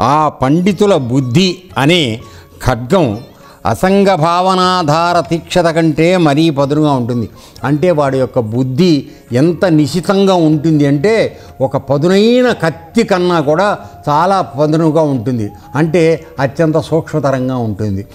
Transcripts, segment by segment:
ఆ పండితుల బుద్ధి అనే ఖడ్గం అసంగ భావనాధార తీక్షత కంటే మరీ పదునుగా ఉంటుంది. అంటే వాడి యొక్క బుద్ధి ఎంత నిశితంగా ఉంటుంది అంటే ఒక పదునైన కత్తి కన్నా కూడా చాలా పదునుగా ఉంటుంది. అంటే అత్యంత సూక్ష్మతరంగా ఉంటుంది.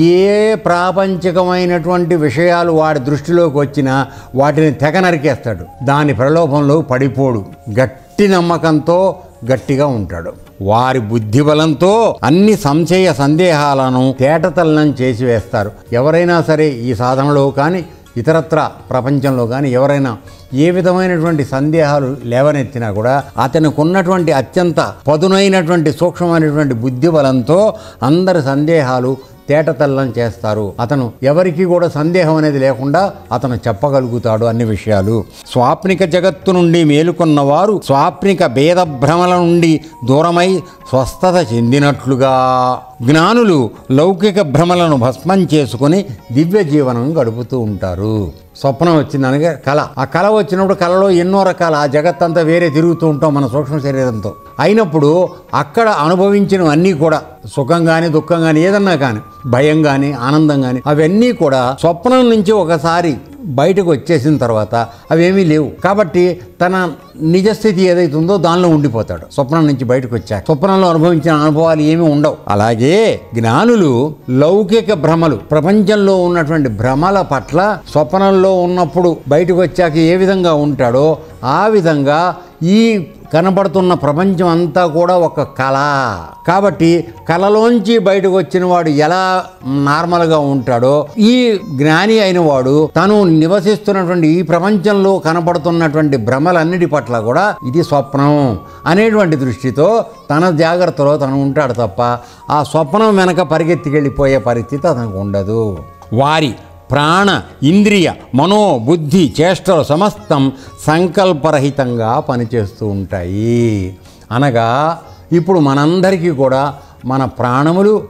ఏ ప్రాపంచికమైనటువంటి విషయాలు వాడి దృష్టిలోకి వచ్చినా వాటిని తెగ నరికేస్తాడు. దాని ప్రలోభంలో పడిపోడు. గట్టి నమ్మకంతో గట్టిగా ఉంటాడు. వారి బుద్ధి బలంతో అన్ని సంశయ సందేహాలను తేటతల్లం చేసి వేస్తారు. ఎవరైనా సరే ఈ సాధనలో కానీ ఇతరత్ర ప్రపంచంలో కానీ ఎవరైనా ఏ విధమైనటువంటి సందేహాలు లేవనెత్తినా కూడా అతనికి ఉన్నటువంటి అత్యంత పదునైనటువంటి సూక్ష్మమైనటువంటి బుద్ధి బలంతో అందరి సందేహాలు తేటతల్లం చేస్తారు. అతను ఎవరికి కూడా సందేహం అనేది లేకుండా అతను చెప్పగలుగుతాడు అన్ని విషయాలు. స్వాప్నిక జగత్తు నుండి మేలుకొన్నవారు స్వాప్నిక భేద భ్రమల నుండి దూరమై స్వస్థత చెందినట్లుగా జ్ఞానులు లౌకిక భ్రమలను భస్మం చేసుకుని దివ్య జీవనం గడుపుతూ ఉంటారు. స్వప్నం వచ్చిందనగా కళ. ఆ కళ వచ్చినప్పుడు కళలో ఎన్నో రకాల ఆ జగత్తంతా వేరే తిరుగుతూ ఉంటాం మన సూక్ష్మ శరీరంతో. అయినప్పుడు అక్కడ అనుభవించినవన్నీ కూడా సుఖం కానీ దుఃఖం కానీ ఏదన్నా కానీ భయం కానీ ఆనందం కానీ అవన్నీ కూడా స్వప్నం నుంచి ఒకసారి బయటకు వచ్చేసిన తర్వాత అవేమీ లేవు. కాబట్టి తన నిజస్థితి ఏదైతే ఉందో దానిలో ఉండిపోతాడు. స్వప్నం నుంచి బయటకు వచ్చాక స్వప్నంలో అనుభవించిన అనుభవాలు ఏమీ ఉండవు. అలాగే జ్ఞానులు లౌకిక భ్రమలు, ప్రపంచంలో ఉన్నటువంటి భ్రమల పట్ల స్వప్నంలో ఉన్నప్పుడు బయటకు వచ్చాక ఏ విధంగా ఉంటాడో ఆ విధంగా ఈ కనబడుతున్న ప్రపంచం అంతా కూడా ఒక కళ. కాబట్టి కళలోంచి బయటకు వచ్చిన వాడు ఎలా నార్మల్గా ఉంటాడో ఈ జ్ఞాని అయిన వాడు తను నివసిస్తున్నటువంటి ఈ ప్రపంచంలో కనబడుతున్నటువంటి భ్రమలన్నిటి పట్ల కూడా ఇది స్వప్నం అనేటువంటి దృష్టితో తన జాగ్రత్తలో తను ఉంటాడు తప్ప ఆ స్వప్నం వెనక పరిగెత్తికెళ్ళిపోయే పరిస్థితి అతనికి ఉండదు. వారి ప్రాణ ఇంద్రియ మనో బుద్ధి చేష్టలు సమస్తం సంకల్పరహితంగా పనిచేస్తూ ఉంటాయి. అనగా ఇప్పుడు మనందరికీ కూడా మన ప్రాణములు